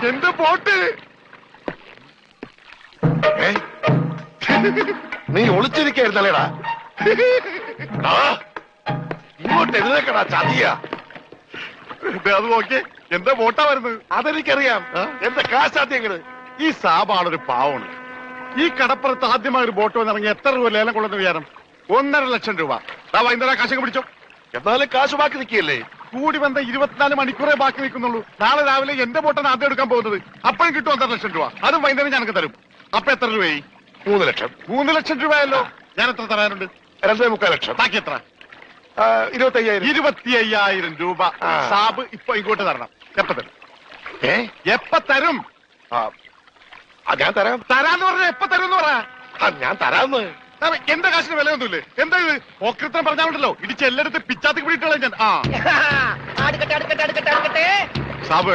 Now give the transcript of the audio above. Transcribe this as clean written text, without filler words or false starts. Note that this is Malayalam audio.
എന്റെ ബോട്ട്. നീ ഒളിച്ചിരിക്കായിരുന്നല്ലേടാ? ഇങ്ങോട്ട് എഴുന്നേക്കടാ ചതിയ. അത് നോക്കിയേ, എന്റെ ബോട്ടാ വരുന്നത്. അതെനിക്കറിയാം. എന്റെ കാശാദ്യങ്ങള്. ഈ സാബാണൊരു പാവമാണ്. ഈ കടപ്പുറത്ത് ആദ്യമായി ഒരു ബോട്ട് വന്നിറങ്ങി എത്ര രൂപ ലേലം കൊള്ളുന്ന വിചാരം? 1.5 ലക്ഷം രൂപ. വൈകുന്നേരം കാശൊക്കെ പിടിച്ചോ. എന്നാലും കാശ് ബാക്കി നിൽക്കിയല്ലേ? കൂടി വന്ന 24 മണിക്കൂറേ ബാക്കി നിൽക്കുന്നുള്ളൂ. നാളെ രാവിലെ എന്റെ ബോട്ടാണ് ആദ്യം എടുക്കാൻ പോകുന്നത്. അപ്പോഴും കിട്ടും 1.5 ലക്ഷം രൂപ. അതും വൈകുന്നേരം ഞങ്ങൾക്ക് തരും. അപ്പൊ എത്ര രൂപയായി? 3 ലക്ഷം. 3 ലക്ഷം രൂപയല്ലോ. ഞാൻ എത്ര തരാനുണ്ട്? 2.25 ലക്ഷം. ബാക്കി എത്ര? 25,000. 25,000 രൂപ സാബ് ഇപ്പൊ ഇങ്ങോട്ട് തരണം. എപ്പ തരും? എപ്പ തരും? ഞാൻ തരാം. തരാന്ന് പറഞ്ഞ എപ്പ തരും എന്ന് പറ. ഞാൻ തരാന്ന്. എന്റെ കാശിന് വിലയൊന്നുമില്ലേ? എന്താ ഇത് ഓക്രിത്രം പറഞ്ഞാലുണ്ടല്ലോ, ഇടിച്ച് എല്ലായിടത്തും പിച്ചാത്തി പിടിയിട്ടുള്ള ഞാൻ. സാബ്